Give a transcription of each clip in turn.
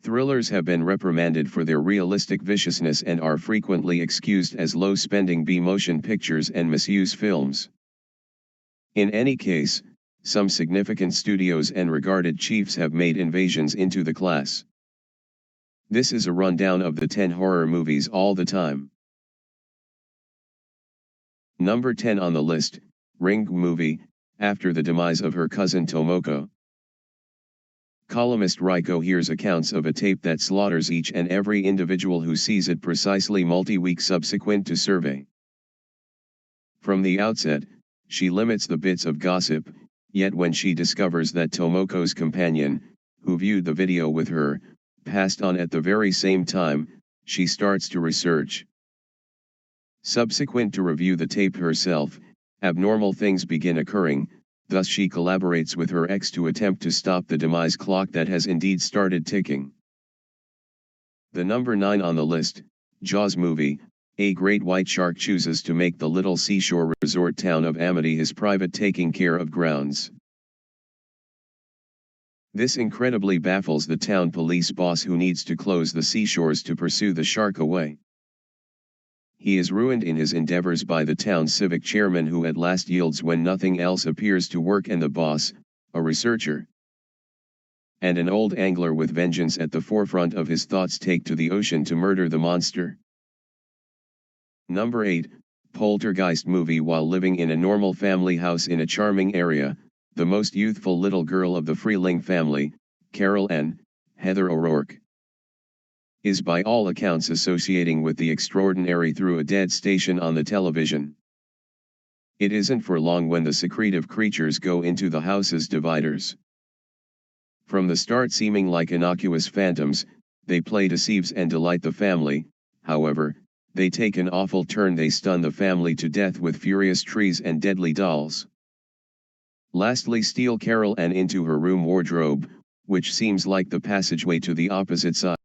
Thrillers have been reprimanded for their realistic viciousness and are frequently excused as low-spending B-motion pictures and misuse films. In any case, some significant studios and regarded chiefs have made invasions into the class. This is a rundown of the 10 horror movies all the time. Number 10 on the list, Ringu movie, after the demise of her cousin Tomoko. Columnist Raiko hears accounts of a tape that slaughters each and every individual who sees it precisely multi-week subsequent to survey. From the outset, she limits the bits of gossip, yet when she discovers that Tomoko's companion, who viewed the video with her, passed on at the very same time, she starts to research. Subsequent to review the tape herself, abnormal things begin occurring, thus she collaborates with her ex to attempt to stop the demise clock that has indeed started ticking. The number 9 on the list, Jaws movie, a great white shark chooses to make the little seashore resort town of Amity his private taking care of grounds. This incredibly baffles the town police boss who needs to close the seashores to pursue the shark away. He is ruined in his endeavors by the town's civic chairman who at last yields when nothing else appears to work, and the boss, a researcher and an old angler with vengeance at the forefront of his thoughts, take to the ocean to murder the monster. Number 8, Poltergeist movie. While living in a normal family house in a charming area, the most youthful little girl of the Freeling family, Carol Ann, Heather O'Rourke, is by all accounts associating with the extraordinary through a dead station on the television. It isn't for long when the secretive creatures go into the house's dividers. From the start seeming like innocuous phantoms, they play deceives and delight the family. However, they take an awful turn. They stun the family to death with furious trees and deadly dolls. Lastly, steal Carol Ann into her room wardrobe, which seems like the passageway to the opposite side.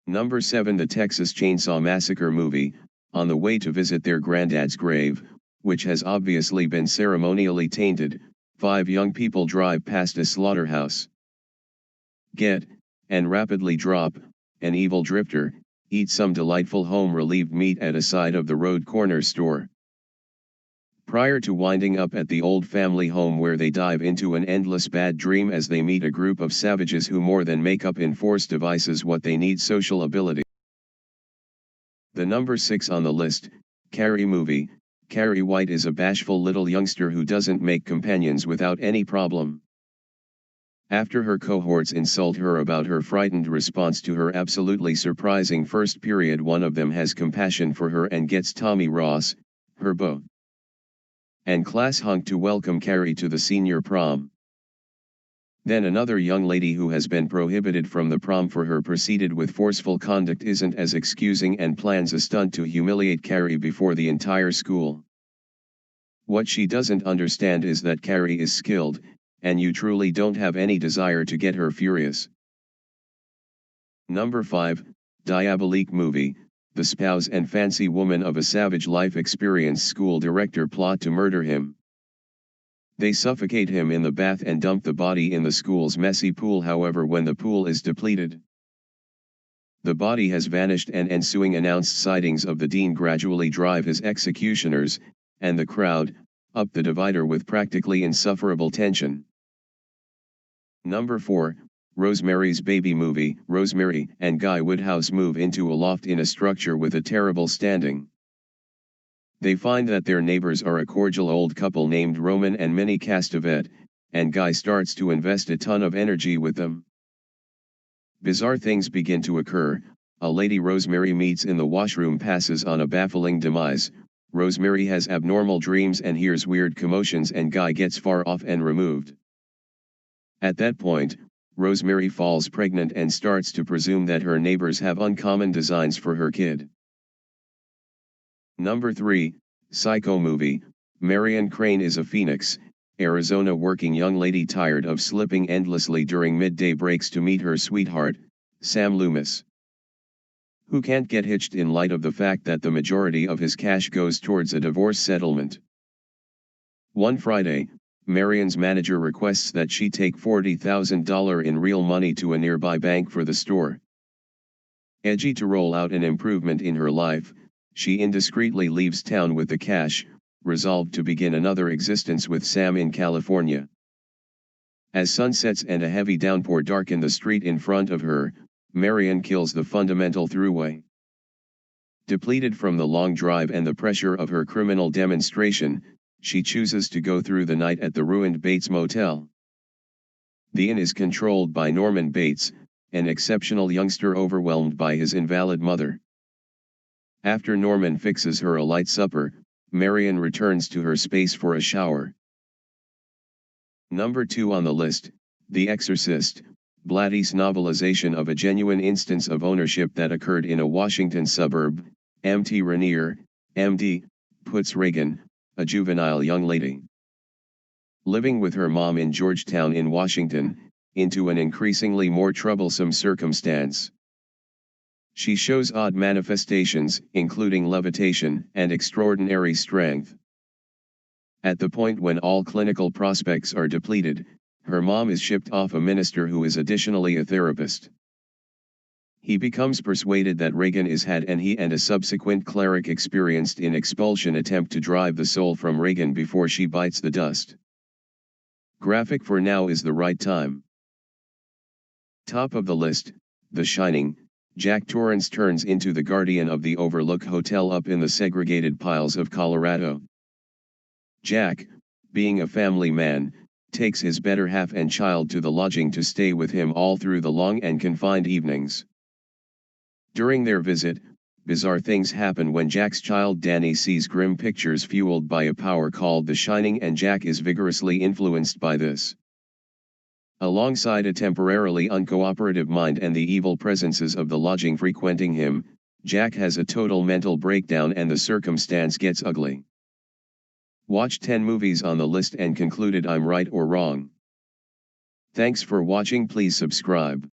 Number 7, the Texas Chainsaw Massacre movie. On the way to visit their granddad's grave, which has obviously been ceremonially tainted, 5 young people drive past a slaughterhouse. Get, and rapidly drop, an evil drifter, eat some delightful home-relieved meat at a side-of-the-road corner store. Prior to winding up at the old family home, where they dive into an endless bad dream as they meet a group of savages who more than make up in force devices what they need: social ability. The number 6 on the list, Carrie movie. Carrie White is a bashful little youngster who doesn't make companions without any problem. After her cohorts insult her about her frightened response to her absolutely surprising first period, one of them has compassion for her and gets Tommy Ross, her beau and class hunk, to welcome Carrie to the senior prom. Then another young lady who has been prohibited from the prom for her proceeded with forceful conduct isn't as excusing and plans a stunt to humiliate Carrie before the entire school. What she doesn't understand is that Carrie is skilled, and you truly don't have any desire to get her furious. Number 5, Diabolique movie. The spouse and fancy woman of a savage life experienced school director plot to murder him. They suffocate him in the bath and dump the body in the school's messy pool. However, when the pool is depleted, the body has vanished, and ensuing announced sightings of the dean gradually drive his executioners, and the crowd, up the divider with practically insufferable tension. Number 4, Rosemary's Baby movie. Rosemary and Guy Woodhouse move into a loft in a structure with a terrible standing. They find that their neighbors are a cordial old couple named Roman and Minnie Castevet, and Guy starts to invest a ton of energy with them. Bizarre things begin to occur. A lady Rosemary meets in the washroom passes on a baffling demise. Rosemary has abnormal dreams and hears weird commotions, and Guy gets far off and removed. At that point, Rosemary falls pregnant and starts to presume that her neighbors have uncommon designs for her kid. Number 3, Psycho movie. Marion Crane is a Phoenix, Arizona working young lady tired of slipping endlessly during midday breaks to meet her sweetheart, Sam Loomis, who can't get hitched in light of the fact that the majority of his cash goes towards a divorce settlement. One Friday, Marion's manager requests that she take $40,000 in real money to a nearby bank for the store. Edgy to roll out an improvement in her life, she indiscreetly leaves town with the cash, resolved to begin another existence with Sam in California. As sun sets and a heavy downpour darken the street in front of her, Marion kills the fundamental throughway. Depleted from the long drive and the pressure of her criminal demonstration, she chooses to go through the night at the ruined Bates Motel. The inn is controlled by Norman Bates, an exceptional youngster overwhelmed by his invalid mother. After Norman fixes her a light supper, Marion returns to her space for a shower. Number 2 on the list, The Exorcist, Blatty's novelization of a genuine instance of ownership that occurred in a Washington suburb. M.T. Rainier, M.D., puts Regan, a juvenile young lady living with her mom in Georgetown in Washington, into an increasingly more troublesome circumstance. She shows odd manifestations, including levitation and extraordinary strength. At the point when all clinical prospects are depleted, her mom is shipped off a minister who is additionally a therapist. He becomes persuaded that Regan is had and he and a subsequent cleric experienced in expulsion attempt to drive the soul from Regan before she bites the dust. Graphic for now is the right time. Top of the list, The Shining. Jack Torrance turns into the guardian of the Overlook Hotel up in the segregated piles of Colorado. Jack, being a family man, takes his better half and child to the lodging to stay with him all through the long and confined evenings. During their visit, bizarre things happen when Jack's child Danny sees grim pictures fueled by a power called the Shining, and Jack is vigorously influenced by this. Alongside a temporarily uncooperative mind and the evil presences of the lodging frequenting him, Jack has a total mental breakdown and the circumstance gets ugly. Watch 10 movies on the list and concluded I'm right or wrong. Thanks for watching. Please subscribe.